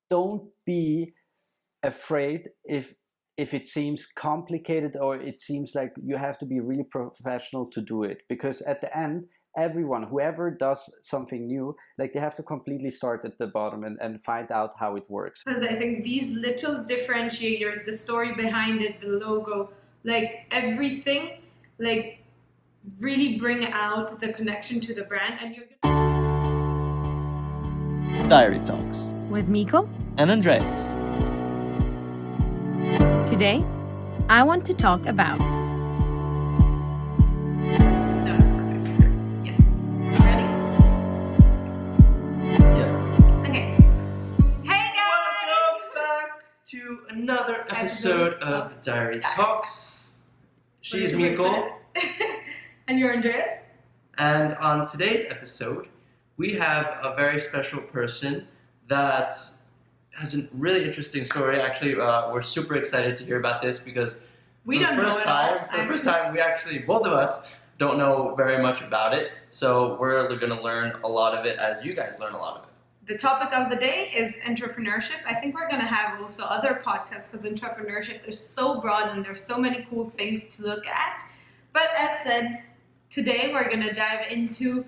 don't be afraid if it seems complicated or it seems like you have to be really professional to do it, because at the end everyone, whoever does something new, like they have to completely start at the bottom and find out how it works. Because I think these little differentiators, the story behind it, the logo, like everything, like really bring out the connection to the brand. And you're Diary Talks with Micol and Andreas. Today, I want to talk about... No, it's perfect. Yes. Ready? Yeah. Okay. Hey guys! Welcome back to another episode of the Diary Talks. She's Micol. And you're Andreas. And on today's episode, we have a very special person that has a really interesting story. Actually, we're super excited to hear about this because We don't know it all. for the first time, we actually, both of us, don't know very much about it. So we're going to learn a lot of it as you guys learn a lot of it. The topic of the day is entrepreneurship. I think we're going to have also other podcasts because entrepreneurship is so broad and there's so many cool things to look at. But as said, today we're going to dive into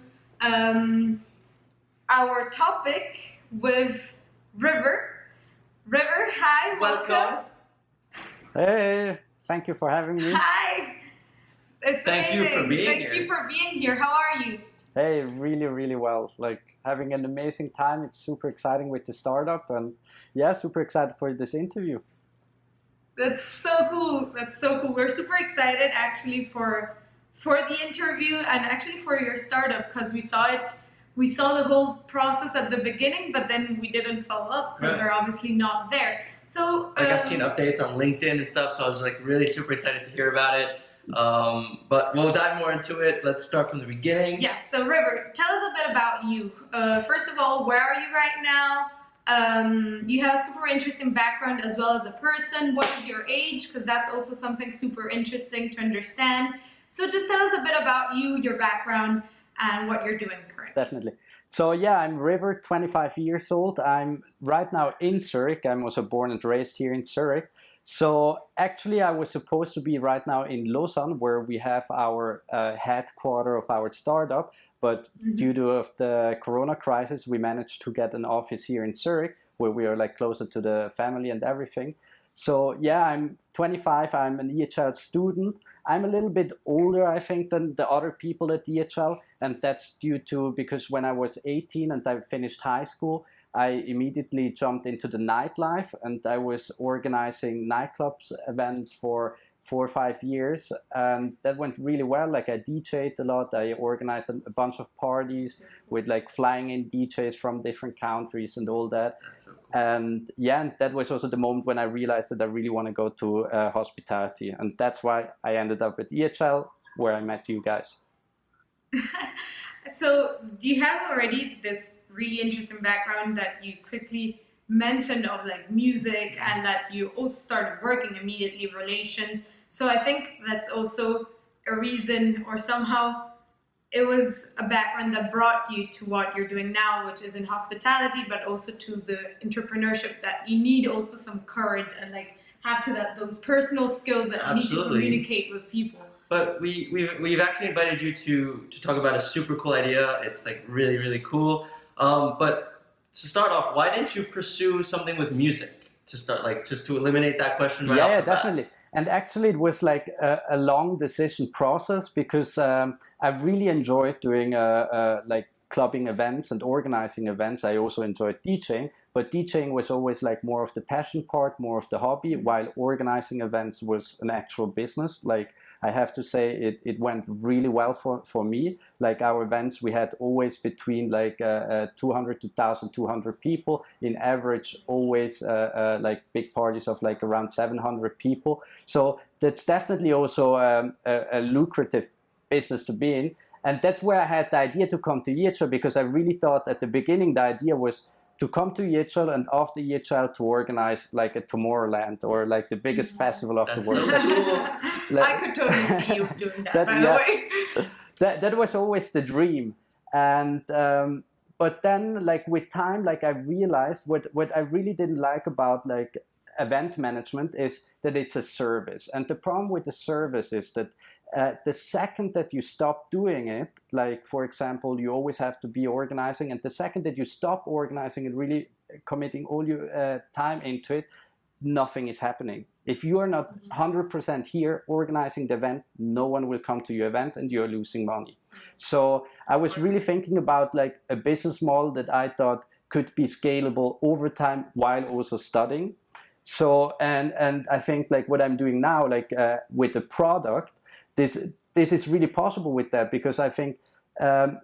our topic with River. River, hi, welcome. Hey, thank you for having me. Hi. It's Thank you amazing. for being Thank here. you for being here. How are you? Hey, really, really well. Like having an amazing time. It's super exciting with the startup, and yeah, super excited for this interview. That's so cool. That's so cool. We're super excited actually for the interview and actually for your startup because we saw it. We saw the whole process at the beginning, but then we didn't follow up because Right. we're obviously not there. So Like I've seen updates on LinkedIn and stuff, so I was like really super excited to hear about it. But we'll dive more into it. Let's start from the beginning. yes. So River, tell us a bit about you. First of all, where are you right now? You have a super interesting background as well as a person. What is your age? Because that's also something super interesting to understand. So just tell us a bit about you, your background, and what you're doing currently. Definitely. So yeah, I'm River, 25 years old. I'm right now in Zurich. I'm also born and raised here in Zurich. So actually I was supposed to be right now in Lausanne, where we have our headquarter of our startup. But due to the Corona crisis, we managed to get an office here in Zurich, where we are like closer to the family and everything. So yeah, I'm 25, I'm an EHL student. I'm a little bit older, I think, than the other people at EHL. And that's due to, because when I was 18 and I finished high school, I immediately jumped into the nightlife and I was organizing nightclubs events for 4 or 5 years. And that went really well. Like I DJ'd a lot. I organized a bunch of parties with like flying in DJs from different countries and all that. That's so cool. And yeah, and that was also the moment when I realized that I really want to go to hospitality. And that's why I ended up at EHL, where I met you guys. So you have already this really interesting background that you quickly mentioned of like music and that you also started working immediately relations. So I think that's also a reason, or somehow it was a background that brought you to what you're doing now, which is in hospitality, but also to the entrepreneurship, that you need also some courage and like have to those personal skills that you need to Absolutely. communicate with people. But we've actually invited you to talk about a super cool idea. It's like really, really cool. But to start off, why didn't you pursue something with music to start, like just to eliminate that question right off Yeah, the bat? definitely. And actually, it was like a long decision process because I really enjoyed doing like clubbing events and organizing events. I also enjoyed DJing, but DJing was always like more of the passion part, more of the hobby, while organizing events was an actual business. Like I have to say, it went really well for me. Like our events, we had always between like 200 to 1,200 people. In average, always like big parties of like around 700 people. So that's definitely also a lucrative business to be in. And that's where I had the idea to come to EHL, because I really thought at the beginning the idea was to come to EHL and after EHL to organize like a Tomorrowland or like the biggest festival of That's the world. so cool. I could totally see you doing that, That- by yeah. the way. That was always the dream. And but then like with time, like I realized what I really didn't like about like event management is that it's a service. And the problem with the service is that the second that you stop doing it, like for example, you always have to be organizing, and the second that you stop organizing and really committing all your time into it, nothing is happening. If you are not 100% here organizing the event, no one will come to your event and you're losing money. So I was really thinking about like a business model that I thought could be scalable over time while also studying. So and I think like what I'm doing now, like with the product, this is really possible with that, because I think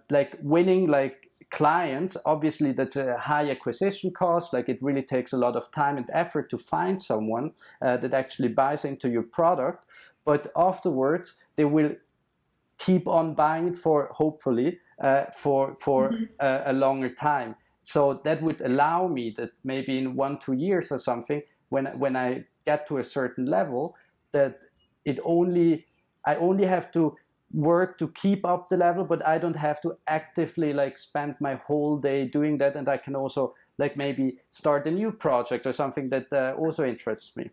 like winning like clients, obviously that's a high acquisition cost. Like it really takes a lot of time and effort to find someone that actually buys into your product, but afterwards they will keep on buying it for hopefully for a longer time. So that would allow me that maybe in 1-2 years or something, when I get to a certain level, that I only have to work to keep up the level, but I don't have to actively like spend my whole day doing that, and I can also like maybe start a new project or something that also interests me.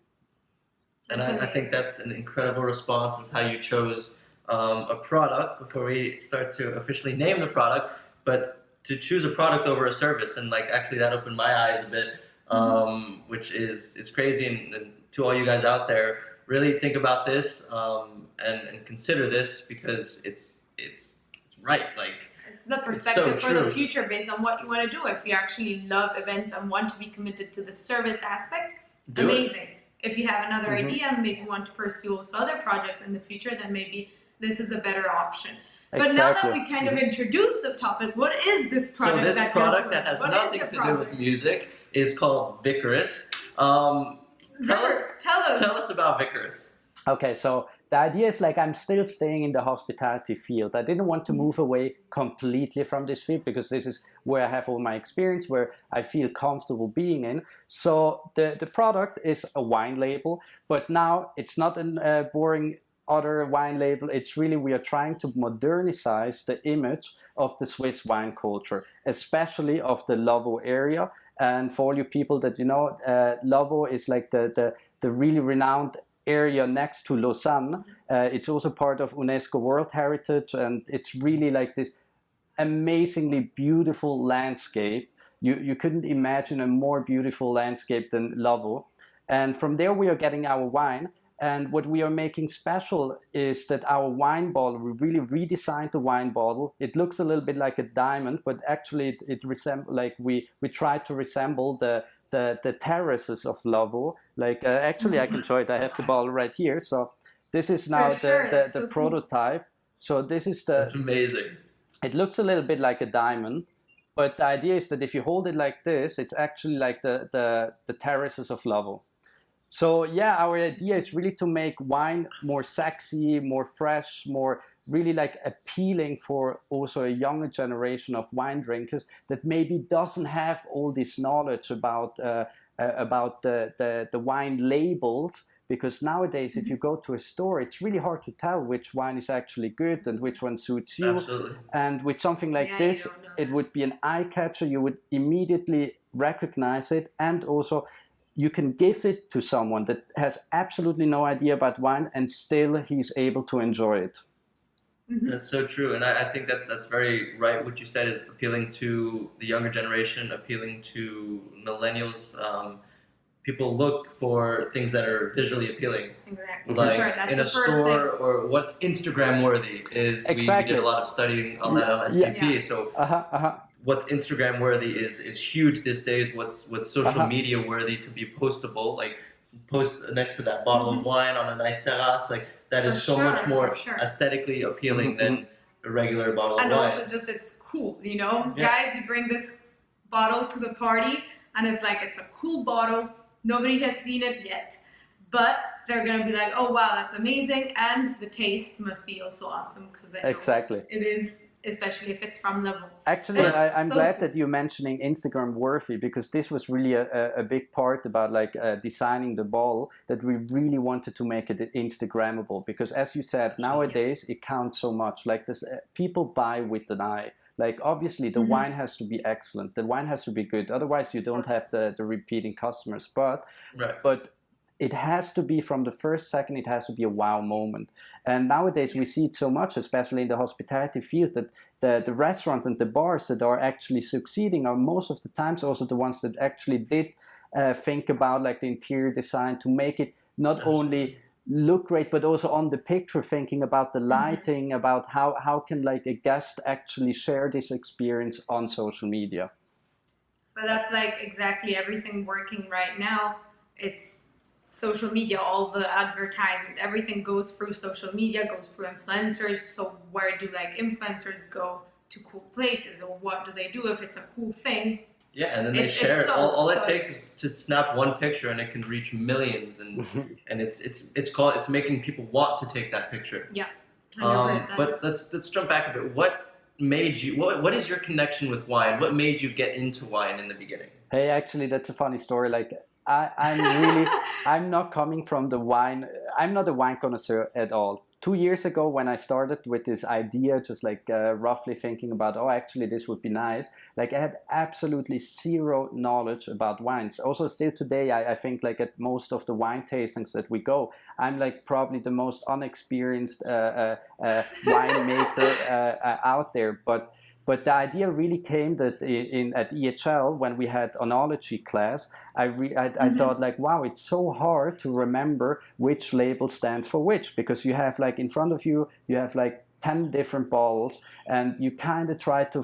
And I think that's an incredible response, is how you chose a product before we start to officially name the product, but to choose a product over a service. And like actually that opened my eyes a bit, which is crazy. And to all you guys out there, really think about this and consider this, because it's right. Like it's the perspective so for the true. future based on what you want to do. If you actually love events and want to be committed to the service aspect, Do it. amazing. If you have another idea and maybe want to pursue also other projects in the future, then maybe this is a better option. But now that we kind of introduced the topic, what is this product? So this that product that has nothing to do with music is called Vikarus. Tell us about Vikarus. Okay, so the idea is like I'm still staying in the hospitality field. I didn't want to move away completely from this field, because this is where I have all my experience, where I feel comfortable being in. So the product is a wine label, but now it's not a boring other wine label. It's really, we are trying to modernize the image of the Swiss wine culture, especially of the Lavaux area. And for all you people that you know, Lavaux is like the really renowned area next to Lausanne. It's also part of UNESCO World Heritage, and it's really like this amazingly beautiful landscape. You couldn't imagine a more beautiful landscape than Lavaux. And from there we are getting our wine. And what we are making special is that our wine bottle, we really redesigned the wine bottle. It looks a little bit like a diamond, but actually it resembles, like we tried to resemble the terraces of Lavaux. Like actually I can show it. I have the bottle right here. So this is now the prototype. So this is That's amazing. It looks a little bit like a diamond, but the idea is that if you hold it like this, it's actually like the terraces of Lavaux. So yeah, our idea is really to make wine more sexy, more fresh, more really like appealing for also a younger generation of wine drinkers that maybe doesn't have all this knowledge about the wine labels. Because nowadays, if you go to a store, it's really hard to tell which wine is actually good and which one suits you. Absolutely. And with something like this, it would be an eye catcher. You would immediately recognize it, and also you can give it to someone that has absolutely no idea about wine, and still he's able to enjoy it. That's so true, and I think that's very right. What you said is appealing to the younger generation, appealing to millennials. People look for things that are visually appealing. Exactly. Like Sure, that's in a store, or what's Instagram worthy is. Exactly. We did a lot of studying on that on SPP. Yeah. So what's Instagram worthy is huge these days. What's social media worthy to be postable, like post next to that bottle of wine on a nice terrace, like that is so much more aesthetically appealing than a regular bottle of wine. And also just it's cool, you know? Yeah. Guys, you bring this bottle to the party and it's like, it's a cool bottle. Nobody has seen it yet, but they're going to be like, oh wow, that's amazing. And the taste must be also awesome, because exactly it is, especially if it's from Lavaux. Actually, I'm glad that you're mentioning Instagram worthy, because this was really a big part about like designing the bottle, that we really wanted to make it Instagrammable, because as you said, nowadays it counts so much. Like this, people buy with an eye. Like obviously the wine has to be excellent, the wine has to be good, otherwise you don't have the repeating customers. But it has to be from the first second, it has to be a wow moment. And nowadays we see it so much, especially in the hospitality field, that the restaurants and the bars that are actually succeeding are most of the times also the ones that actually did think about like the interior design to make it not only look great, but also on the picture, thinking about the lighting, about how can like a guest actually share this experience on social media. But that's like exactly everything working right now. It's social media, all the advertisement, everything goes through social media, goes through influencers. So where do like influencers go to cool places, or what do they do if it's a cool thing? Yeah, and then they share it. All it takes is to snap one picture, and it can reach millions, and and it's making people want to take that picture. Yeah, 100%. But let's jump back a bit. What made you? What is your connection with wine? What made you get into wine in the beginning? Hey, actually, that's a funny story. Like I'm not coming from the wine. I'm not a wine connoisseur at all. 2 years ago, when I started with this idea, just like roughly thinking about, oh, actually, this would be nice. Like I had absolutely zero knowledge about wines. Also, still today, I think like at most of the wine tastings that we go, I'm like probably the most unexperienced winemaker out there. But the idea really came that at EHL, when we had oenology class, I thought like, wow, it's so hard to remember which label stands for which, because you have like in front of you, you have like 10 different bottles, and you kind of try to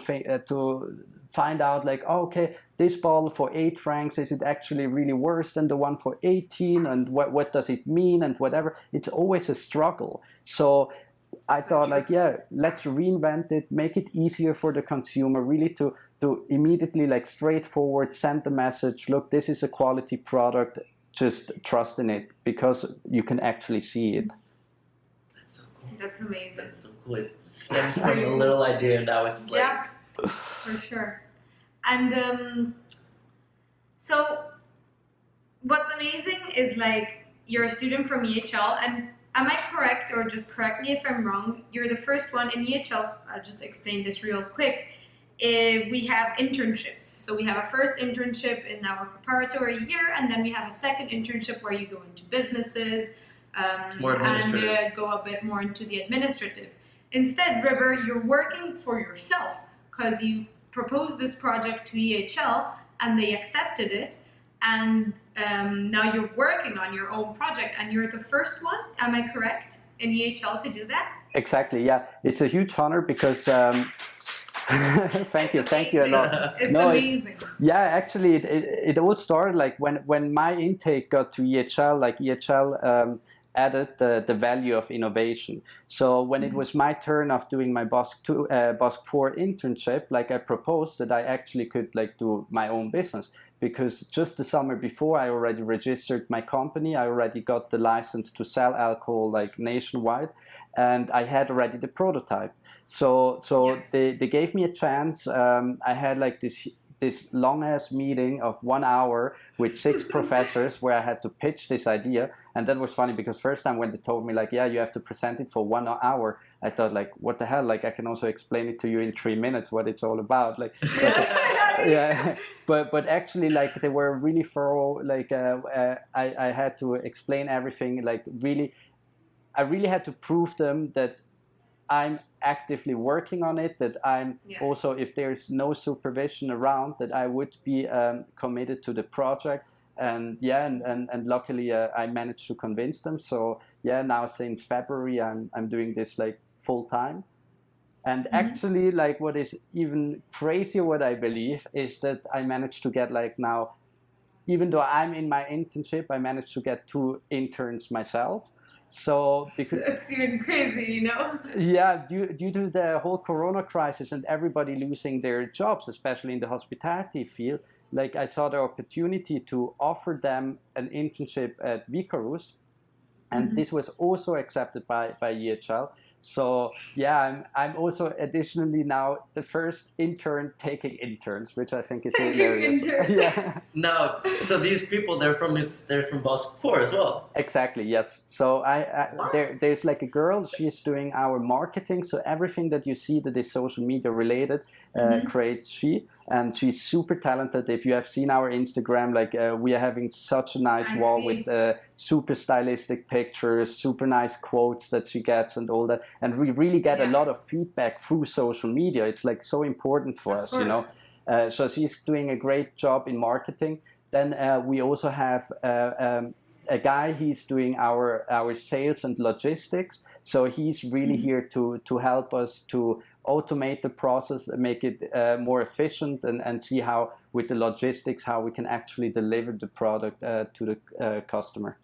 find out like, oh, okay, this bottle for 8 francs, is it actually really worse than the one for 18? And what does it mean and whatever? It's always a struggle. So I thought like, yeah, let's reinvent it, make it easier for the consumer, really to immediately like straightforward send the message, look, this is a quality product, just trust in it, because you can actually see it. That's so cool. That's amazing. That's so cool. It stems from a little idea, now it's like... Yeah, for sure. And so what's amazing is like you're a student from EHL, and am I correct, or just correct me if I'm wrong, you're the first one in EHL, I'll just explain this real quick. We have internships. So we have a first internship in our preparatory year, and then we have a second internship where you go into businesses it's more administrative. and go a bit more into the administrative. Instead, River, you're working for yourself because you proposed this project to EHL and they accepted it, and now you're working on your own project, and you're the first one, am I correct, in EHL to do that? Exactly, yeah. It's a huge honor because thank you a lot. It's amazing. Actually it all started like when my intake got to EHL, like EHL added the value of innovation. So when it was my turn of doing my BOSC 4 internship, like I proposed that I actually could like do my own business, because just the summer before I already registered my company, I already got the license to sell alcohol like nationwide, and I had already the prototype. So they gave me a chance. I had like this long ass meeting of 1 hour with 6 professors where I had to pitch this idea. And that was funny because first time when they told me like, yeah, you have to present it for 1 hour, I thought like, what the hell? Like I can also explain it to you in 3 minutes what it's all about. Like, yeah, but actually like they were really thorough. Like I had to explain everything. Like I really had to prove them that I'm actively working on it, that I'm also, if there's no supervision around, that I would be committed to the project. And and luckily I managed to convince them. So now since February I'm doing this like full time. And actually like what is even crazier, what I believe, is that I managed to get like now, even though I'm in my internship, I managed to get 2 interns myself. So because it's even crazy, you know. Yeah, due to the whole Corona crisis and everybody losing their jobs, especially in the hospitality field, like I saw the opportunity to offer them an internship at Vikarus, and this was also accepted by EHL. So yeah, I'm also additionally now the first intern taking interns, which I think is Taking hilarious. interns. Yeah. Now, so these people, they're from Basque 4 as well. Exactly, yes. So there's like a girl, she's doing our marketing. So everything that you see that is social media related creates she. And she's super talented. If you have seen our Instagram, like we are having such a nice I wall see. with super stylistic pictures, super nice quotes that she gets and all that. And we really get a Yeah. lot of feedback through social media. It's like so important for Of us, course. you know. So she's doing a great job in marketing. Then we also have a guy. He's doing our sales and logistics. So he's really here to help us to automate the process, make it more efficient, and see how with the logistics how we can actually deliver the product to the customer.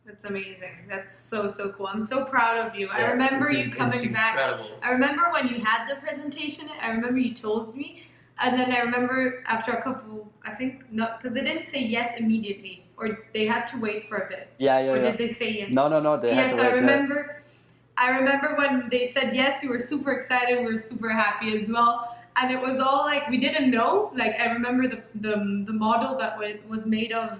That's amazing. That's so cool. I'm so proud of you. I Yes, remember it's you coming back. incredible. I remember when you had the presentation. I remember you told me, and then I remember after a couple, I think not because they didn't say yes immediately, or they had to wait for a bit. Yeah. Or did they say yes? No. They had Yes, to wait, I remember. I remember when they said yes, you were super excited. We were super happy as well. And it was all like we didn't know. Like I remember the model that was made of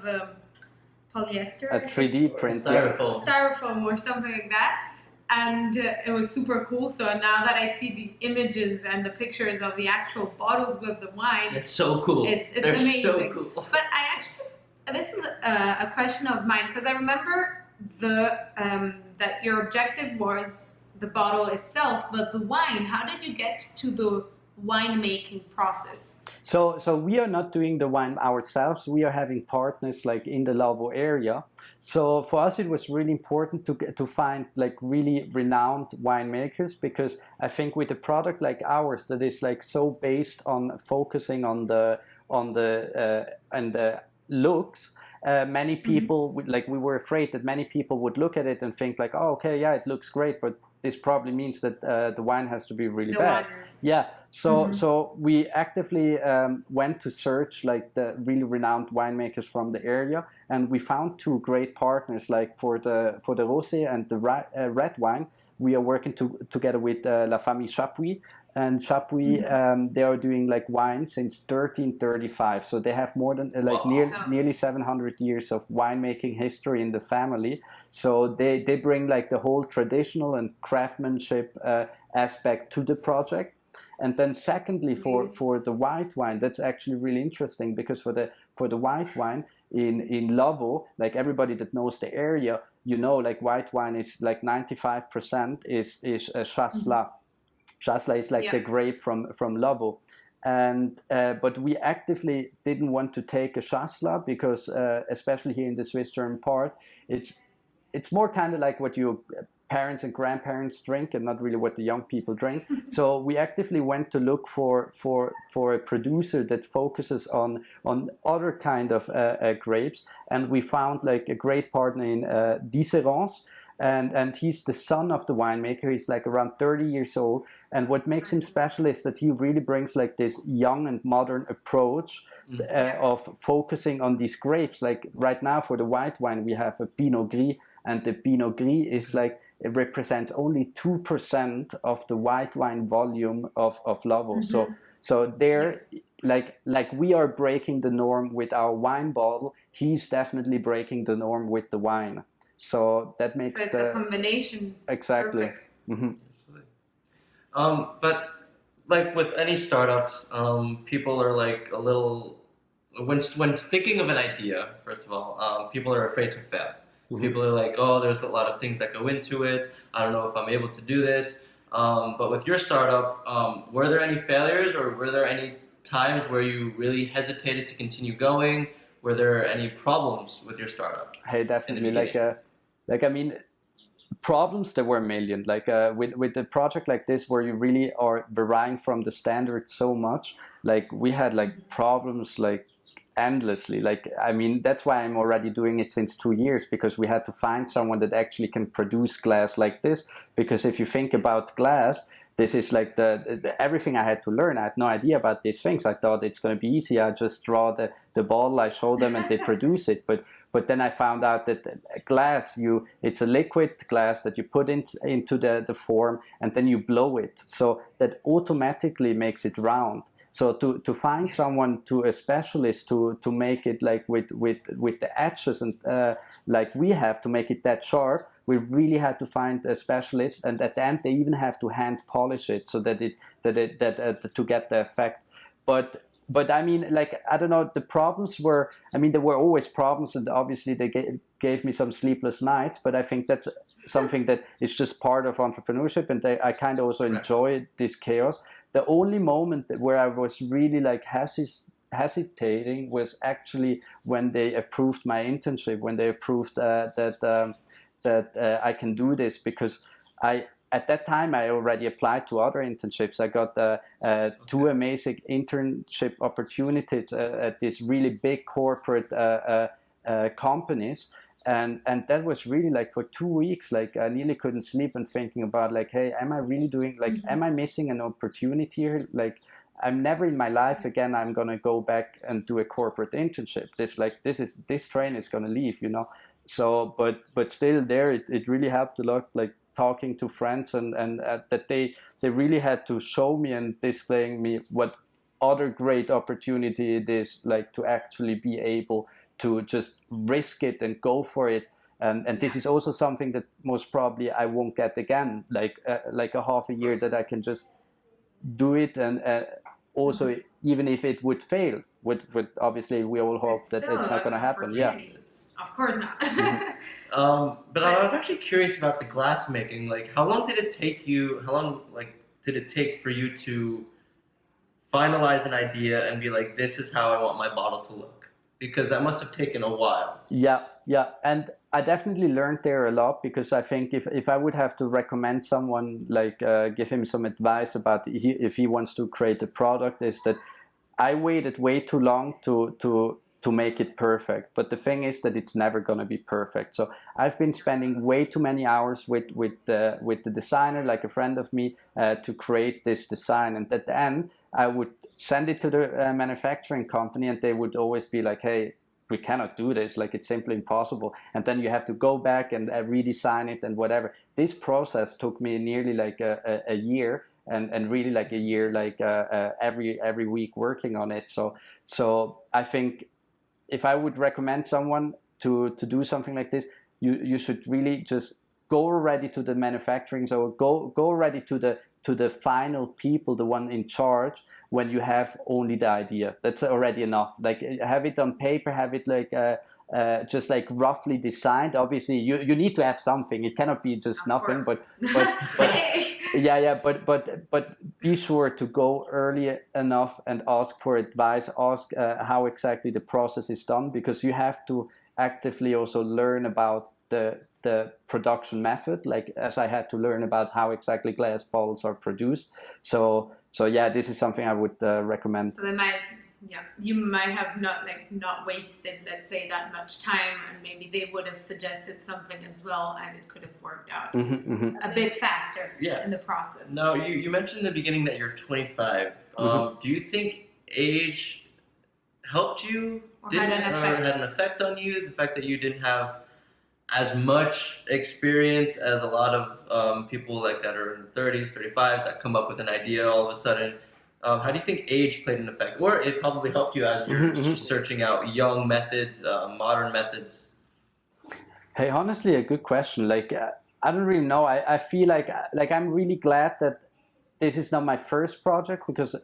polyester. A 3D print. Styrofoam. Styrofoam or something like that. And it was super cool. So now that I see the images and the pictures of the actual bottles with the wine, It's so cool. it's They're amazing. so cool. But I actually, this is a question of mine because I remember that your objective was the bottle itself, but the wine. How did you get to the winemaking process? So we are not doing the wine ourselves. We are having partners like in the Lavo area. So for us, it was really important to find like really renowned winemakers, because I think with a product like ours that is like so based on focusing on the looks. Many people we were afraid that many people would look at it and think like, oh, okay, yeah, it looks great, but this probably means that the wine has to be really bad. Yeah. So we actively went to search like the really renowned winemakers from the area, and we found two great partners. Like for the rosé and the red wine, we are working together with La Famille Chapuis. And Chapuis, they are doing like wine since 1335, so they have more than nearly 700 years of winemaking history in the family. So they bring like the whole traditional and craftsmanship aspect to the project. And then secondly, for the white wine, that's actually really interesting, because for the white wine in Lavo, like everybody that knows the area, you know, like white wine is like 95% is Chasselas. Chasselas is like the grape from Lavo. And but we actively didn't want to take a Chasselas because especially here in the Swiss German part, it's more kind of like what your parents and grandparents drink and not really what the young people drink. So we actively went to look for a producer that focuses on other kind of grapes, and we found like a great partner in Disserance. And he's the son of the winemaker. He's like around 30 years old. And what makes him special is that he really brings like this young and modern approach of focusing on these grapes. Like right now for the white wine, we have a Pinot Gris, and the Pinot Gris is like, it represents only 2% of the white wine volume of Lavo. So there, like we are breaking the norm with our wine bottle, he's definitely breaking the norm with the wine. So that makes it's a combination. Exactly. Mm-hmm. But like with any startups, people are like a little when thinking of an idea. First of all, people are afraid to fail. People are like, oh, there's a lot of things that go into it. I don't know if I'm able to do this. But with your startup, were there any failures, or were there any times where you really hesitated to continue going? Were there any problems with your startup? Hey, definitely. I mean, problems, there were a million. Like with a project like this, where you really are varying from the standard so much, like we had like problems like endlessly. Like, I mean, that's why I'm already doing it since 2 years, because we had to find someone that actually can produce glass like this. Because if you think about glass, this is like everything I had to learn. I had no idea about these things. I thought it's going to be easy. I just draw the bottle, I show them, and they produce it. But then I found out that glass, it's a liquid glass that you put into the form, and then you blow it. So that automatically makes it round. So to find someone, a specialist to make it like with the edges and like we have to make it that sharp, we really had to find a specialist, and at the end they even have to hand polish it so that to get the effect. But I mean, like, I don't know, the problems were, I mean, there were always problems, and obviously they gave me some sleepless nights, but I think that's something that is just part of entrepreneurship, and I kind of also enjoy this chaos. The only moment where I was really like hesitating was actually when they approved my internship, when they approved that I can do this, because at that time I already applied to other internships. I got two amazing internship opportunities at these really big corporate companies. And that was really like for 2 weeks, like I nearly couldn't sleep and thinking about like, hey, am I really doing, like, am I missing an opportunity here? Like, I'm never in my life again, I'm going to go back and do a corporate internship. This train is going to leave, you know? So, but still there, it really helped a lot, like talking to friends and that they really had to show me and displaying me what other great opportunity it is, like to actually be able to just risk it and go for it. And this is also something that most probably I won't get again, like a half a year that I can just do it. And also, even if it would fail, would obviously we all hope that it's not going to happen. Yeah. Of course not. But I was actually curious about the glass making. Like, how long did it take you? How long, like, did it take for you to finalize an idea and be like, this is how I want my bottle to look? Because that must have taken a while. Yeah, and I definitely learned there a lot, because I think if I would have to recommend someone, like give him some advice about if he wants to create a product, is that I waited way too long to make it perfect. But the thing is that it's never going to be perfect. So I've been spending way too many hours with the designer, like a friend of me, to create this design. And at the end, I would send it to the manufacturing company, and they would always be like, hey, we cannot do this, like it's simply impossible. And then you have to go back and redesign it and whatever. This process took me nearly like a year, and really like a year, like every week working on it. So I think if I would recommend someone to do something like this, you should really just go already to the manufacturing. So go already to the final people, the one in charge, when you have only the idea. That's already enough. Like, have it on paper, have it like just like roughly designed. Obviously, you need to have something. It cannot be just nothing. But yeah. But be sure to go early enough and ask for advice. Ask how exactly the process is done, because you have to actively also learn about the production method, like as I had to learn about how exactly glass bottles are produced. So yeah, this is something I would recommend. So you might have not wasted, let's say, that much time, and maybe they would have suggested something as well, and it could have worked out a bit faster in the process. Now, you mentioned in the beginning that you're 25. Do you think age helped you? Or had an effect on you? The fact that you didn't have as much experience as a lot of people like that are in their 30s, 35s that come up with an idea all of a sudden. How do you think age played an effect? Or it probably helped you as you're searching out young methods, modern methods? Hey, honestly, a good question. Like, I don't really know. I feel like I'm really glad that this is not my first project, because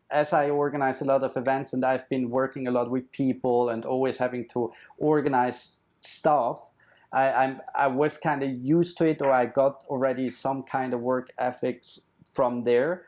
as I organize a lot of events and I've been working a lot with people and always having to organize stuff, I was kind of used to it, or I got already some kind of work ethics from there.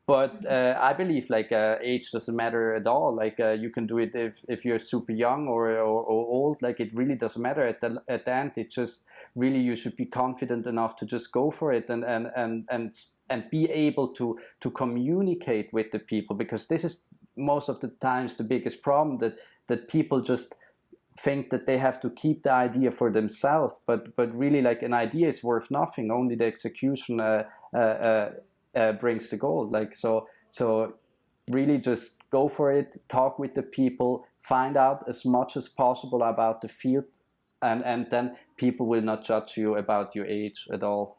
But I believe like age doesn't matter at all. Like you can do it if you're super young or old. Like it really doesn't matter at the end. It's just really you should be confident enough to just go for it and be able to communicate with the people, because this is most of the times the biggest problem, that people just think that they have to keep the idea for themselves, but really like an idea is worth nothing. Only the execution brings the gold. Like so really just go for it, talk with the people, find out as much as possible about the field, and then people will not judge you about your age at all.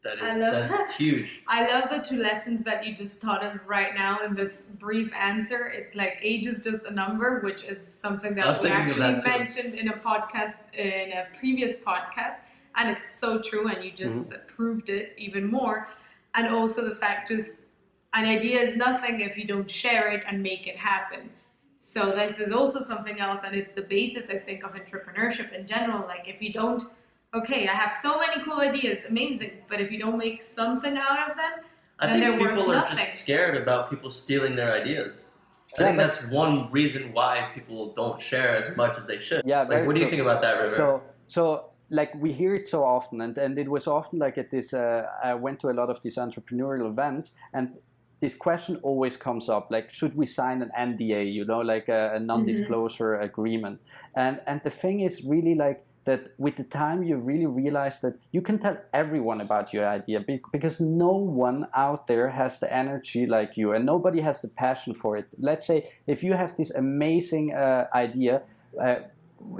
That's huge. I love the two lessons that you just taught us right now in this brief answer. It's like age is just a number, which is something that we actually mentioned in a previous podcast, and it's so true. And you just proved it even more. And also the fact, just an idea is nothing if you don't share it and make it happen. So this is also something else, and it's the basis, I think, of entrepreneurship in general. Like if you don't. Okay, I have so many cool ideas, amazing, but if you don't make something out of them, then they're worth nothing. I think people are just scared about people stealing their ideas. I think that's one reason why people don't share as much as they should. Yeah, like, what do you think about that, River? So like we hear it so often, and it was often like at this. I went to a lot of these entrepreneurial events, and this question always comes up: like, should we sign an NDA? You know, like a non-disclosure agreement. And the thing is really like. That with the time you really realize that you can tell everyone about your idea because no one out there has the energy like you and nobody has the passion for it. Let's say if you have this amazing idea,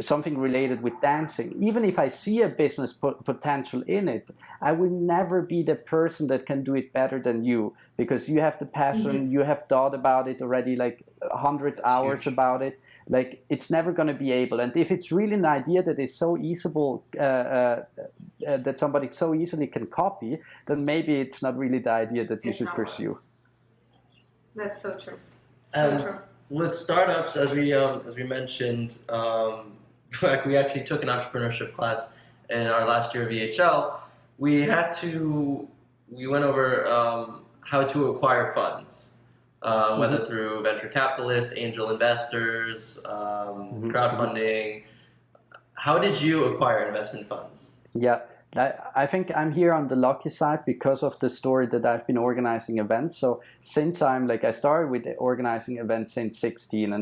something related with dancing, even if I see a business potential in it, I will never be the person that can do it better than you because you have the passion, you have thought about it already like 100 hours about it. Like it's never going to be able, and if it's really an idea that is so easable that somebody so easily can copy, then maybe it's not really the idea that you should pursue. That's so true. True. With startups, as we mentioned, we actually took an entrepreneurship class in our last year of VHL. We went over how to acquire funds. Whether through venture capitalists, angel investors, crowdfunding. How did you acquire investment funds? Yeah, I think I'm here on the lucky side because of the story that I've been organizing events. So since I started with organizing events since 16,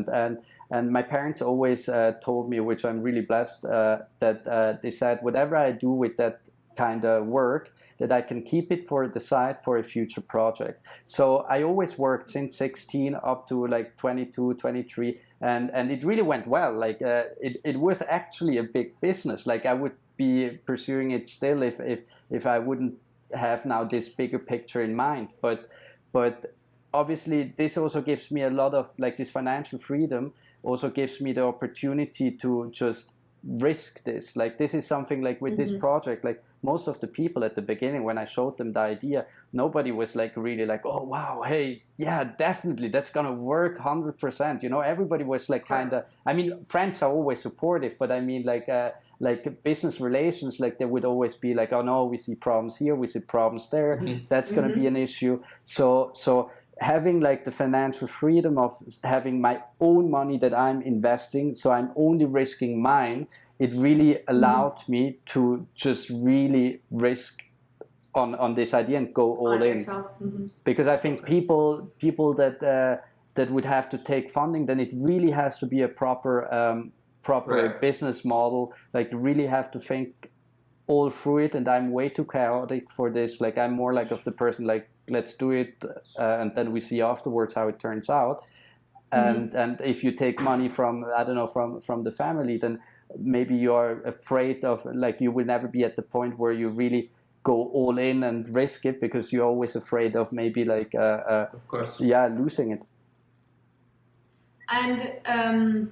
and my parents always told me, which I'm really blessed, that they said whatever I do with that kind of work, that I can keep it for the side for a future project. So I always worked since 16 up to like 22, 23, and it really went well. Like it was actually a big business. Like I would be pursuing it still if I wouldn't have now this bigger picture in mind. But obviously this also gives me a lot of like this financial freedom. Also gives me the opportunity to just risk this. Like this is something like with this project, like most of the people at the beginning when I showed them the idea, nobody was like really like, oh wow, hey, yeah, definitely that's gonna work 100%. You know, everybody was like kind of, I mean, friends are always supportive, but I mean like business relations, like they would always be like, oh no, we see problems here, we see problems there, that's gonna be an issue. So having like the financial freedom of having my own money that I'm investing, so I'm only risking mine, it really allowed me to just really risk on this idea and go all in. Because I think people that would have to take funding, then it really has to be a proper business model. Like really have to think all through it, and I'm way too chaotic for this. Like I'm more like of the person like, let's do it, and then we see afterwards how it turns out. And if you take money from, I don't know, from the family, then maybe you're afraid of, like, you will never be at the point where you really go all in and risk it because you're always afraid of maybe like, of course, losing it. And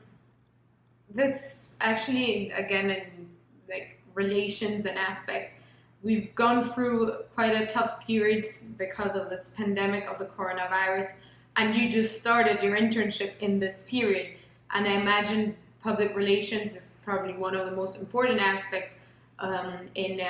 this actually, again, in like relations and aspects, we've gone through quite a tough period because of this pandemic of the coronavirus, and you just started your internship in this period. And I imagine public relations is probably one of the most important aspects in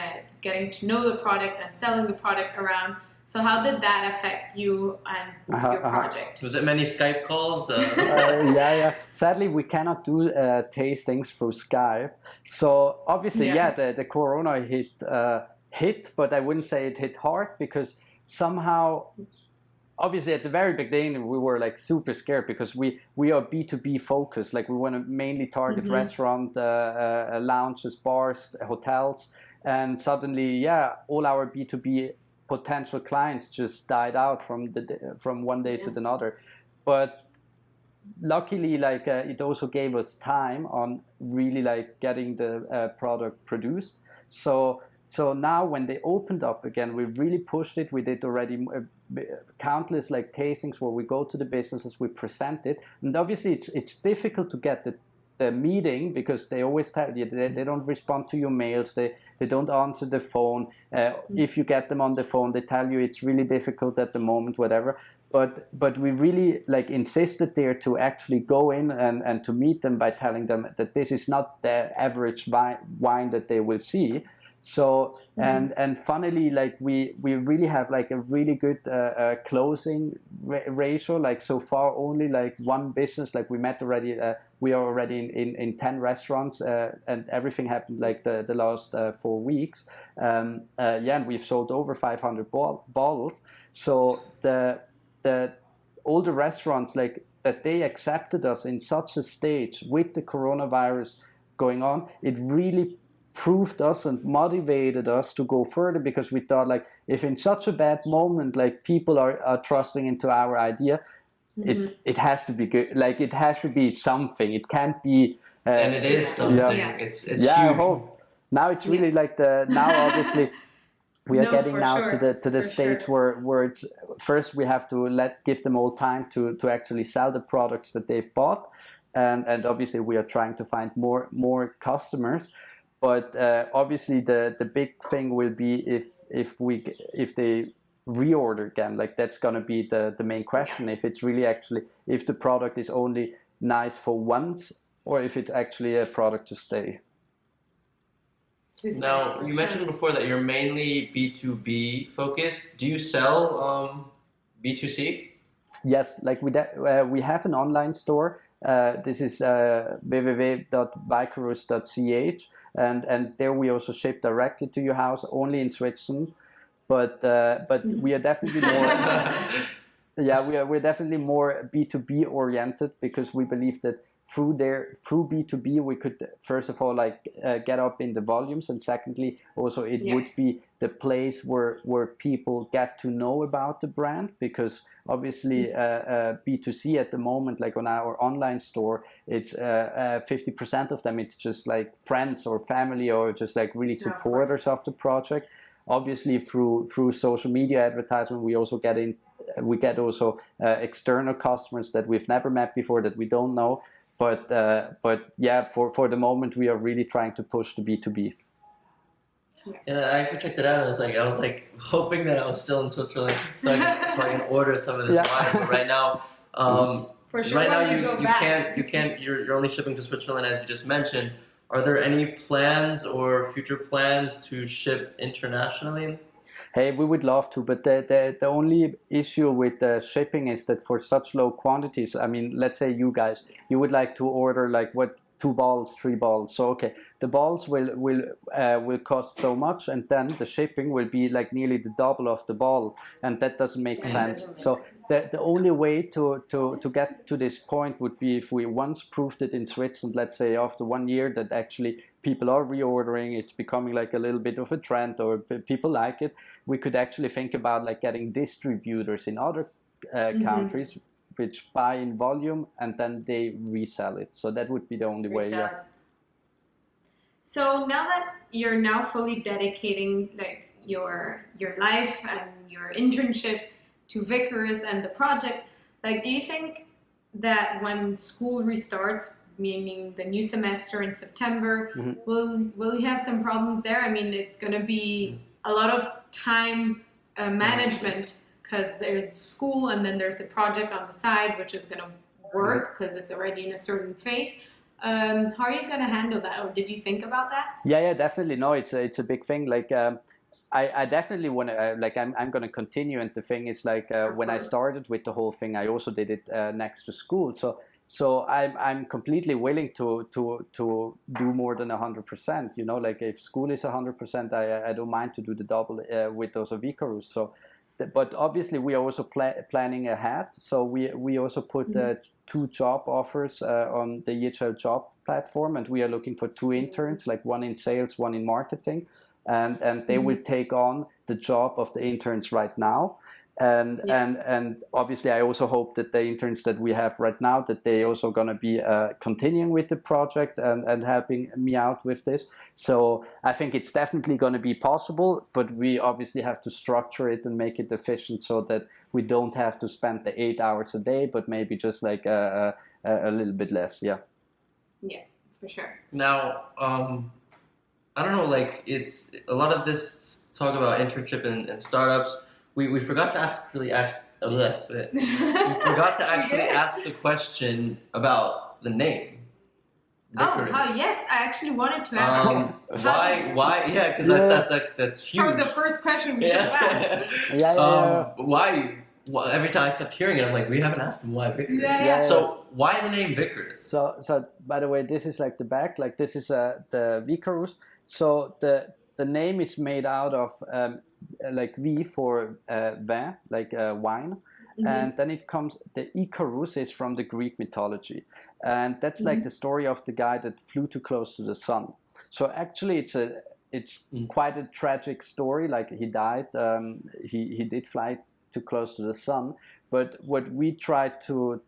getting to know the product and selling the product around. So how did that affect you and your project? Was it many Skype calls? Yeah. Sadly, we cannot do tastings through Skype. So obviously, the corona hit, but I wouldn't say it hit hard because somehow, obviously at the very beginning, we were like super scared because we are B2B focused. Like we want to mainly target restaurant, lounges, bars, hotels. And suddenly, all our B2B potential clients just died out from one day to another. But luckily, like it also gave us time on really like getting the product produced. So now when they opened up again, we really pushed it. We did already countless like tastings where we go to the businesses, we present it, and obviously it's difficult to get the meeting because they always tell you they don't respond to your mails, they don't answer the phone. If you get them on the phone, they tell you it's really difficult at the moment, whatever. But we really like insisted there to actually go in and to meet them by telling them that this is not the average wine that they will see. So and funnily, like we really have like a really good closing ratio. Like so far, only like one business. Like we met already. We are already in 10 restaurants, and everything happened like the last 4 weeks. And we've sold over 500 bottles. So the all the restaurants like that they accepted us in such a stage with the coronavirus going on. It really proved us and motivated us to go further, because we thought like if in such a bad moment like people are trusting into our idea, it has to be good. Like it has to be something. It can't be and it is something. Yeah. It's yeah, huge. I hope. Now it's really like now obviously we are getting now sure. to the stage where it's first we have to give them all time to actually sell the products that they've bought, and obviously we are trying to find more customers. But obviously the big thing will be if they reorder again. Like that's gonna be the main question. If it's really actually if the product is only nice for once, or if it's actually a product to stay. Now, you mentioned before that you're mainly B2B focused. Do you sell B2C? Yes, like we have an online store. This is www.vikarus.ch, and there we also ship directly to your house, only in Switzerland. But we are definitely more. Yeah, we're definitely more B2B oriented, because we believe that through B2B we could first of all like get up in the volumes, and secondly also it would be the place where people get to know about the brand, because obviously B2C at the moment, like on our online store, it's 50% of them it's just like friends or family or just like really supporters of the project. Obviously through social media advertisement we also get external customers that we've never met before, that we don't know. But yeah, for the moment we are really trying to push the B2B. And I actually checked it out, and I was like hoping that I was still in Switzerland so I can order some of this wine. But right now, For sure, right now you can't. You're only shipping to Switzerland, as you just mentioned. Are there any plans or future plans to ship internationally? Hey, we would love to, but the only issue with the shipping is that for such low quantities, I mean, let's say you would like to order like 2 balls, 3 balls. So okay, the balls will cost so much, and then the shipping will be like nearly the double of the ball, and that doesn't make sense. So the only way to get to this point would be if we once proved it in Switzerland, let's say after 1 year, that actually people are reordering, it's becoming like a little bit of a trend, or people like it, we could actually think about like getting distributors in other countries which buy in volume and then they resell it. So that would be the only way. Yeah. So now that you're now fully dedicating like your life and your internship to Vikarus and the project, like do you think that when school restarts, meaning the new semester in September, will you have some problems there? I mean, it's going to be a lot of time management, because there's school and then there's a project on the side which is going to work because it's already in a certain phase. How are you going to handle that, or did you think about that? Yeah, definitely. No, it's a big thing. Like I definitely want to like I'm going to continue, and the thing is like when I started with the whole thing, I also did it next to school. So I'm completely willing to do more than 100%. You know, like if school is 100%, I don't mind to do the double with those Vikarus. So. But obviously we are also planning ahead. So we also put 2 job offers on the EHL job platform, and we are looking for 2 interns, like 1 in sales, 1 in marketing. and they will take on the job of the interns right now. And obviously I also hope that the interns that we have right now, that they also going to be continuing with the project and helping me out with this. So I think it's definitely going to be possible, but we obviously have to structure it and make it efficient so that we don't have to spend the 8 hours a day, but maybe just like a little bit less. Yeah, for sure. Now, I don't know, like it's a lot of this talk about internship and startups. We forgot to actually ask the question about the name. Vikarus. Yes, I actually wanted to ask you. Why? Yeah, because that's huge. For the first question we should have asked. Why? Well, every time I kept hearing it, I'm like, we haven't asked him why Vikarus. Yeah. So why the name Vikarus? So by the way, this is like the back, like this is the Vikarus. So the name is made out of like V for vin, like wine. And then it comes, the Icarus is from the Greek mythology. And that's like the story of the guy that flew too close to the sun. So actually it's quite a tragic story. Like he died, he did fly too close to the sun. But what we try to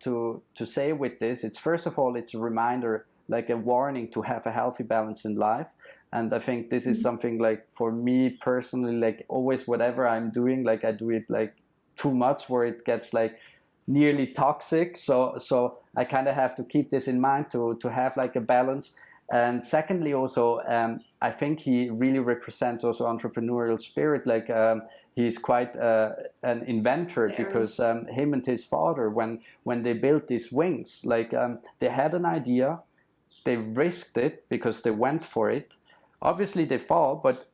say with this, it's first of all, it's a reminder, like a warning to have a healthy balance in life. And I think this is something like for me personally, like always whatever I'm doing, like I do it like too much where it gets like nearly toxic. So I kind of have to keep this in mind to have like a balance. And secondly, also, I think he really represents also entrepreneurial spirit. Like he's quite an inventor because him and his father, when they built these wings, like they had an idea, they risked it because they went for it. Obviously they fall, but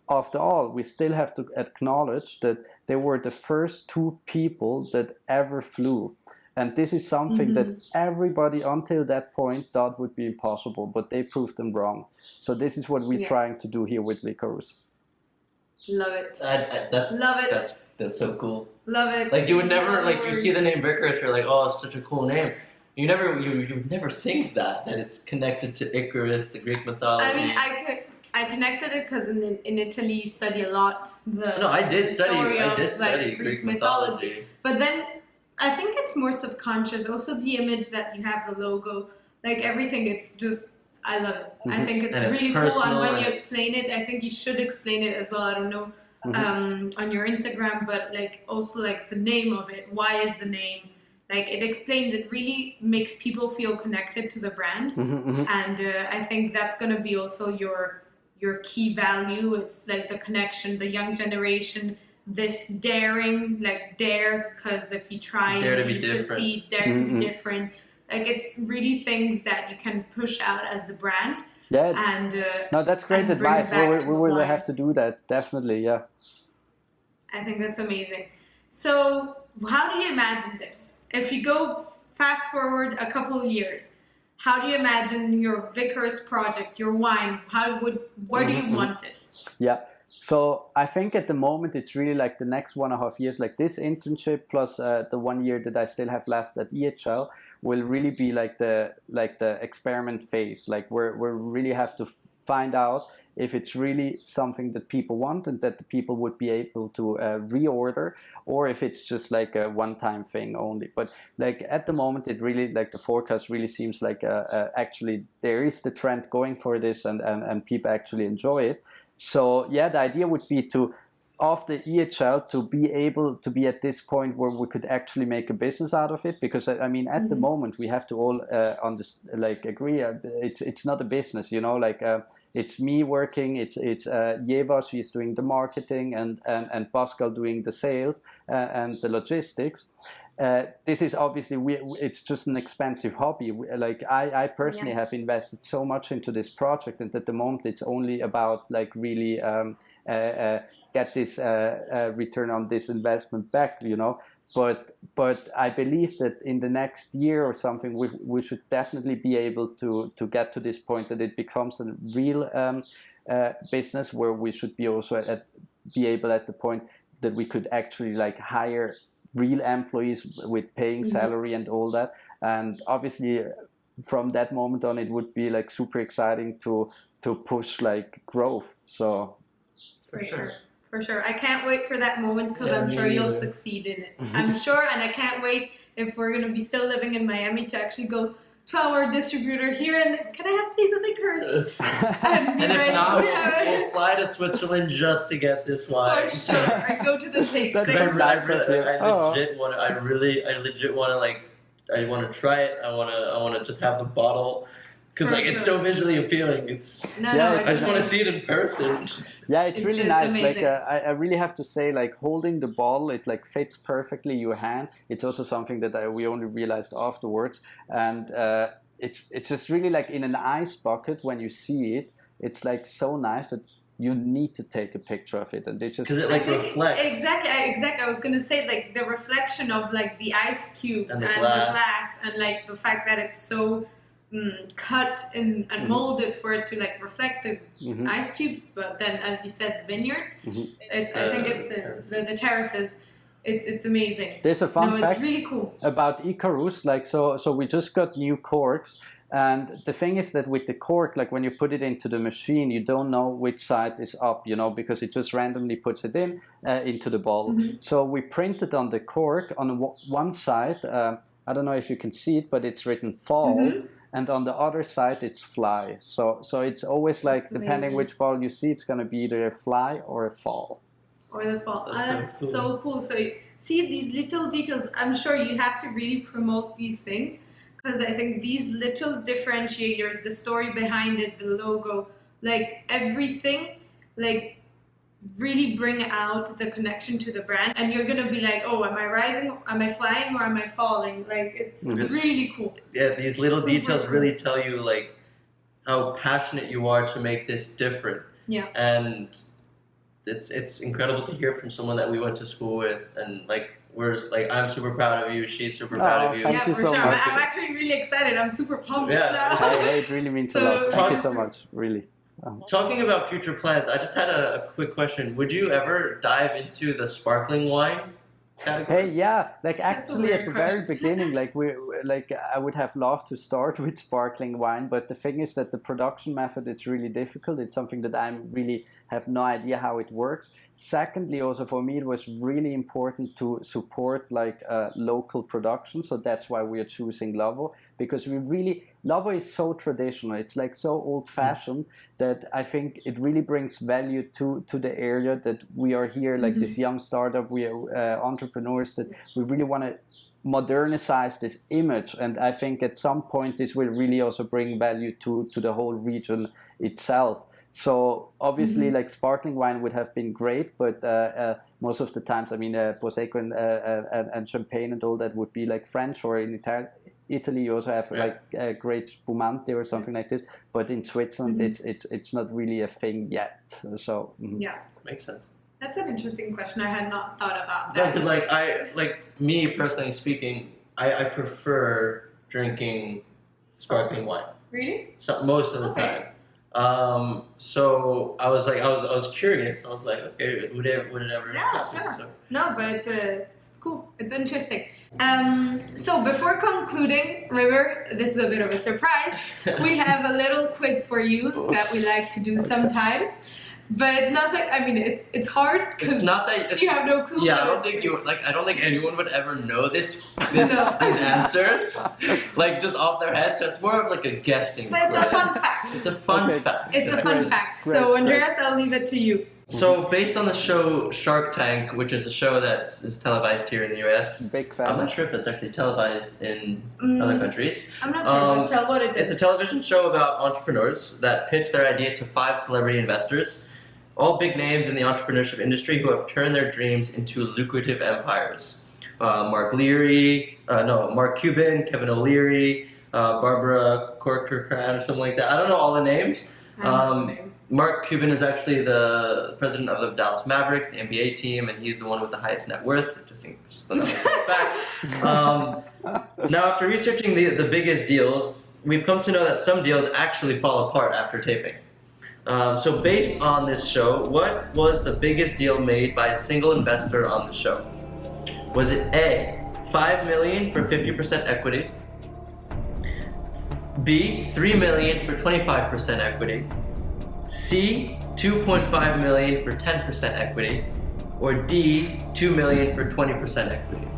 after all, we still have to acknowledge that they were the first two people that ever flew. And this is something that everybody until that point thought would be impossible, but they proved them wrong. So this is what we're trying to do here with Vikarus. Love it. Love it. That's so cool. Love it. Like you would never, like you see the name Vikarus, you're like, oh, it's such a cool name. You would never think that it's connected to Icarus, the Greek mythology. I mean, I connected it because in Italy you study a lot I did study like, Greek mythology. But then I think it's more subconscious. Also the image that you have, the logo, like everything. It's just, I love it. I think it's really cool. And when you explain it, I think you should explain it as well. I don't know on your Instagram, but like also like the name of it. Why is the name? Like it explains, it really makes people feel connected to the brand. And I think that's going to be also your key value. It's like the connection, the young generation, this daring, like dare, because if you try and you succeed, dare to be different. Like it's really things that you can push out as the brand. Yeah. And no, that's great advice. We will have to do that, definitely. Yeah. I think that's amazing. So how do you imagine this? If you go fast forward a couple of years, how do you imagine your Vikarus project, your wine? Where do you want it? Yeah. So I think at the moment it's really like the next 1.5 years, like this internship plus the 1 year that I still have left at EHL will really be like the experiment phase. Like we really have to find out if it's really something that people want and that the people would be able to reorder, or if it's just like a one-time thing only. But like at the moment, it really, like the forecast really seems like actually there is the trend going for this, and people actually enjoy it. So yeah, the idea would be to, after EHL, to be able to be at this point where we could actually make a business out of it. Because I mean, at the moment, we have to all agree it's not a business, you know. Like it's me working, it's Yeva, she's doing the marketing, and Pascal doing the sales and the logistics. This is obviously it's just an expensive hobby. Like I personally have invested so much into this project, and at the moment it's only about like really get this return on this investment back, you know. But I believe that in the next year or something, we should definitely be able to get to this point that it becomes a real business, where we should be also be able at the point that we could actually like hire real employees with paying salary and all that. And obviously from that moment on, it would be like super exciting to push like growth. So For sure. For sure. I can't wait for that moment because Yeah, I'm me sure you'll neither. succeed in it. I'm sure, and I can't wait if we're going to be still living in Miami to actually go to our distributor here and can I have these Vikarus? And be And if ready not, to have it. we'll fly to Switzerland just to get this wine. For sure. I go to the tasting. That's Because I, so nice of you. legit want to. I legit want to I want to try it. I want to just have the bottle. Because it's so visually appealing. It's No, Yeah, no, it's it's I just want to amazing. see it in person. Yeah, it's really It's nice. amazing. I really have to say, holding the bottle, it fits perfectly your hand. It's also something that we only realized afterwards, and it's just really in an ice bucket when you see it. It's so nice that you need to take a picture of it, and it just Because it I think reflects. Exactly. I was gonna say the reflection of the ice cubes And the and glass. the glass and the fact that it's so cut and molded for it to reflect the Mhm. ice cubes. But then, as you said, the vineyards. Mhm. I think it's the terraces. It's amazing. There's a fun It's fact really cool. about Icarus. So we just got new corks, and the thing is that with the cork, when you put it into the machine, you don't know which side is up, because it just randomly puts it into the bottle. Mhm. So we printed on the cork on one side. I don't know if you can see it, but it's written fall. Mhm. And on the other side, it's fly. So it's always depending amazing. which bottle you see, it's going to be either a fly or a fall. Or the fall. That's That's so so cool. So see these little details. I'm sure you have to really promote these things because I think these little differentiators, the story behind it, the logo, everything, really bring out the connection to the brand. And you're gonna be oh, am I rising? Am I flying? Or am I falling? It's Mhm. really cool. Yeah, these little Super details cool. really tell you how passionate you are to make this different. Yeah. And it's incredible to hear from someone that we went to school with, and we're I'm super proud of you. She's super proud of you. Thank Yeah, you for so sure. much. I'm actually really excited. I'm super pumped Yeah. now. Hey, it really means a lot. So- Thank you so much, really. Talking about future plans, I just had a quick question. Would you ever dive into the sparkling wine category? Hey, yeah, a actually at weird the very question. beginning, I would have loved to start with sparkling wine, but the thing is that the production method, it's really difficult. It's something that I really have no idea how it works. Secondly, also for me, it was really important to support local production. So that's why we are choosing Lavo, because Lavo is so traditional. It's so old fashioned that I think it really brings value to the area that we are here, this young startup, we are entrepreneurs that we really want to modernize this image, and I think at some point this will really also bring value to the whole region itself. So obviously sparkling wine would have been great, but most of the times Prosecco and champagne and all that would be French, or in Italy you also have a great spumante or something like this, but in Switzerland it's not really a thing yet. So Yeah. Makes sense. That's an interesting question. I had not thought about No, that. because me personally speaking, I prefer drinking sparkling wine. Really? Most of the Okay. time. So I was curious. I was okay, would it ever? Yeah, happen? sure. So, No, but it's cool. It's interesting. So before concluding, River, this is a bit of a surprise. We have a little quiz for you that we like to do sometimes. But it's not it's hard because it's not that. you have no clue. Yeah, I what don't it's- think I don't think anyone would ever know these No. answers just off their head. So it's more of a guessing. But it's a fun quiz. fact. It's a fun Okay. fact. It's a fun Great, fact. great, So great. Andreas, I'll leave it to you. So based on the show Shark Tank, which is a show that is televised here in the US, big fan. I'm not sure if it's actually televised in other countries. I'm not sure, but tell what it It's is. a television show about entrepreneurs that pitch their idea to 5 celebrity investors, all big names in the entrepreneurship industry who have turned their dreams into lucrative empires. Mark Cuban, Kevin O'Leary, Barbara Corcoran, or something like that. I don't know all the names. I don't know the name. Mark Cuban is actually the president of the Dallas Mavericks, the NBA team, and he's the one with the highest net worth. Just another fact. Now, after researching the biggest deals, we've come to know that some deals actually fall apart after taping. So based on this show, what was the biggest deal made by a single investor on the show? Was it A, $5 million for 50% equity, B, $3 million for 25% equity, C, 2.5 million for 10% equity, or D, 2 million for 20% equity?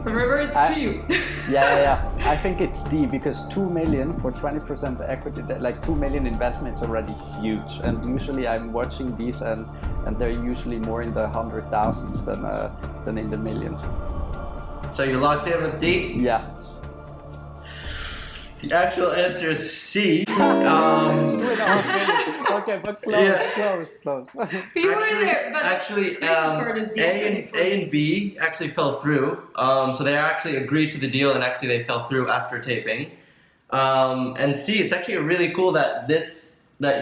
So River, it's to you. Yeah. I think it's D, because 2 million for 20% equity, like 2 million investment is already huge. And usually I'm watching these and they're usually more in the 100,000s than in the millions. So you're locked in with D? Yeah. The actual answer is C. 2.5 million. Okay, but close. You were there, but actually, the part is the equity A and B actually fell through. So they actually agreed to the deal, and actually they fell through after taping. And C, it's actually really cool that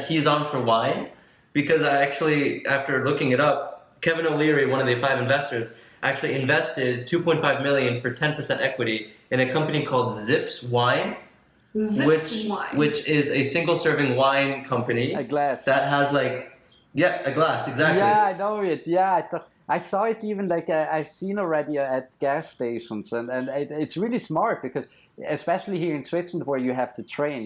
he's on for wine, because I actually, after looking it up, Kevin O'Leary, one of the 5 investors, actually invested 2.5 million for 10% equity in a company called Zips Wine. Which is a single-serving wine company. A glass. That has a glass, exactly. Yeah, I know it. Yeah, I saw it even I've seen already at gas stations, and it's really smart, because especially here in Switzerland, where you have the train,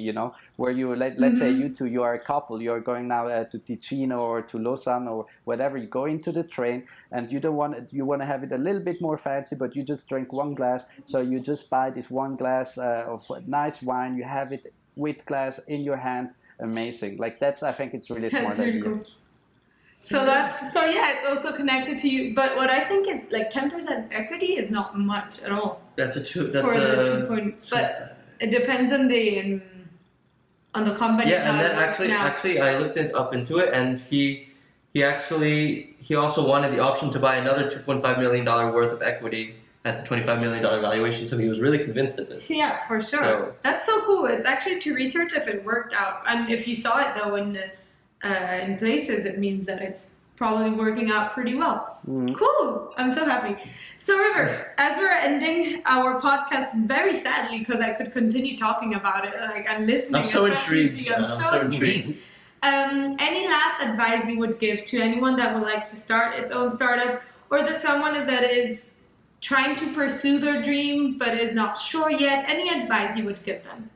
where you let's say you are a couple, you're going now to Ticino or to Lausanne or whatever, you go into the train and you want to have it a little bit more fancy, but you just drink one glass, so you just buy this one glass of nice wine, you have it with glass in your hand, amazing. I think it's really smart idea. Cool. So it's also connected to you. But what I think is 10% equity is not much at all. That's a two. But it depends on the company. Yeah, and then actually I looked up into it, and he also wanted the option to buy another $2.5 million worth of equity at the $25 million valuation. So he was really convinced of this. Yeah, for sure. So, that's so cool. It's actually to research if it worked out, and if you saw it though in places, it means that it's probably working out pretty well. Cool. I'm so happy. So River, as we're ending our podcast very sadly, because I could continue talking about it, I'm listening. I'm so especially intrigued. to you. I'm so intrigued. Any last advice you would give to anyone that would like to start its own startup, or that someone that is trying to pursue their dream but is not sure yet? Any advice you would give them?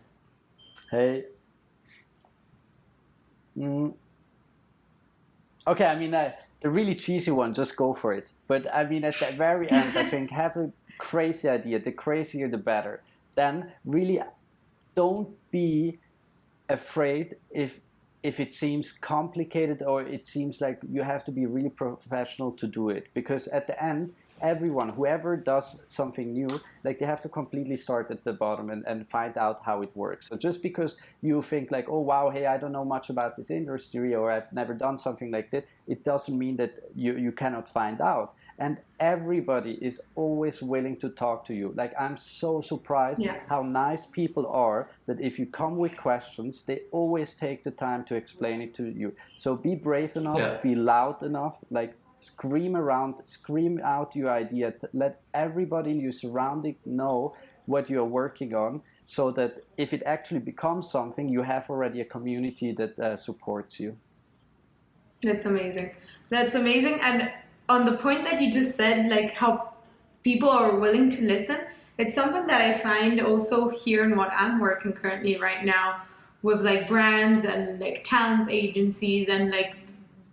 Hey. Okay, I mean, the really cheesy one, just go for it. But I mean, at the very end, I think have a crazy idea. The crazier, the better. Then really don't be afraid if it seems complicated or it seems like you have to be really professional to do it. Because at the end, everyone, whoever does something new, they have to completely start at the bottom and find out how it works. So just because you think oh wow, hey, I don't know much about this industry, or I've never done something like this, it doesn't mean that you cannot find out. And everybody is always willing to talk to you. I'm so surprised how nice people are, that if you come with questions, they always take the time to explain it to you. So be brave enough, be loud enough, scream out your idea, let everybody in your surrounding know what you're working on, so that if it actually becomes something, you have already a community that supports you. That's amazing. And on the point that you just said, how people are willing to listen, it's something that I find also here in what I'm working currently right now with brands and talents agencies and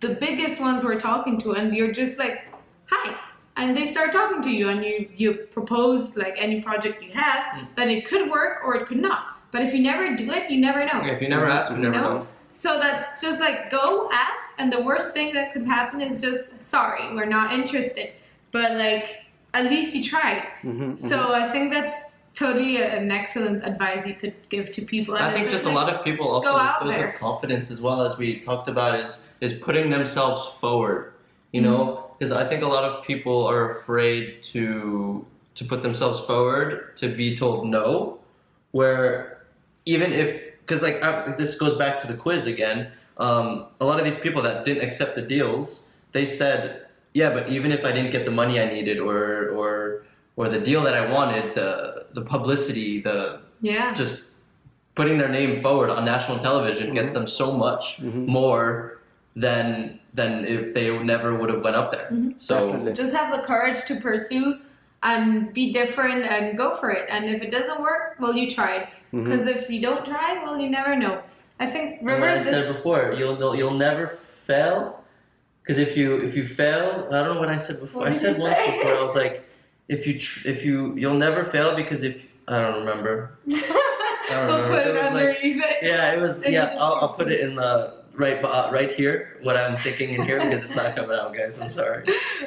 the biggest ones we're talking to, and you're just hi, and they start talking to you, and you propose any project you have, that it could work or it could not. But if you never do it, you never know. If you never ask, you never know. So that's just go ask, and the worst thing that could happen is just, sorry, we're not interested. But at least you tried. So I think that's totally an excellent advice you could give to people. And I think just a lot of people also goes with confidence, as well, as we talked about, is putting themselves forward, because I think a lot of people are afraid to put themselves forward, to be told no, where even because this goes back to the quiz again, a lot of these people that didn't accept the deals, they said, yeah, but even if I didn't get the money I needed or the deal that I wanted, the publicity, just putting their name forward on national television gets them so much more than if they never would have went up there. So Definitely. Just have the courage to pursue and be different and go for it. And if it doesn't work, well, you tried. Because if you don't try, well, you never know. I think And what River. I said before, you'll never fail, because if you fail, I don't know what I said before. What I did said you once say? before, I was like, you'll never fail, because if I don't remember. We'll remember. put It it was underneath it. Yeah, it was. In the Yeah, I'll put it description. in the right here. What I'm thinking in here, because it's not coming out, guys. I'm sorry.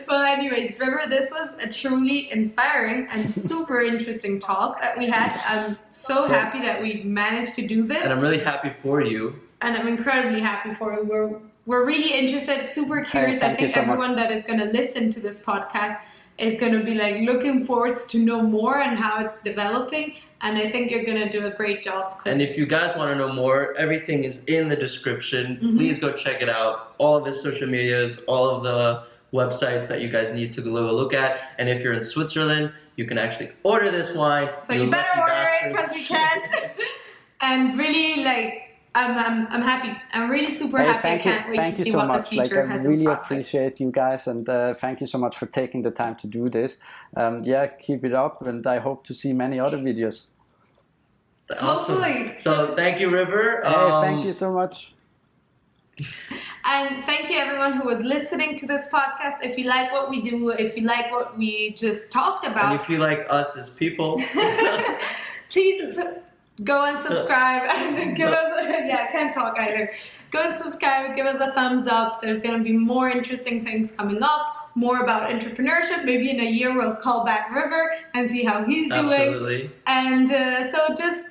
Well, anyways, River, this was a truly inspiring and super interesting talk that we had. I'm so happy that we managed to do this. And I'm really happy for you. And I'm incredibly happy for you. We're really interested, super curious. I thank you think so much. everyone that is going to listen to this podcast is going to be like looking forward to know more and how it's developing. And I think you're going to do a great job. And if you guys want to know more, everything is in the description. Please go check it out. All of his social medias, all of the websites that you guys need to go look at. And if you're in Switzerland, you can actually order this wine. So you better order it, because we can't. And really, like, I'm happy. I'm really super happy. I can't wait to see what the future has in I really prospect. appreciate you guys, and thank you so much for taking the time to do this. Yeah, keep it up, and I hope to see many other videos. Awesome. Hopefully. So thank you, River. Thank you so much. And thank you everyone who was listening to this podcast. If you like what we do, if you like what we just talked about, And if you like us as people, please go and subscribe and give us I can't talk either. Go and subscribe, give us a thumbs up. There's going to be more interesting things coming up, more about entrepreneurship. Maybe in a year we'll call back River and see how he's doing. absolutely. And so just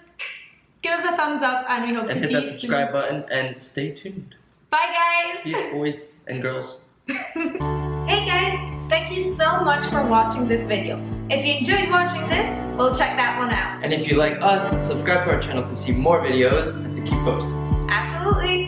give us a thumbs up, and we hope And to hit see that you subscribe soon. button and stay tuned. Bye guys! Peace, boys and girls. Hey guys, thank you so much for watching this video. If you enjoyed watching this, well, check that one out. And if you like us, subscribe to our channel to see more videos and to keep posting. Absolutely.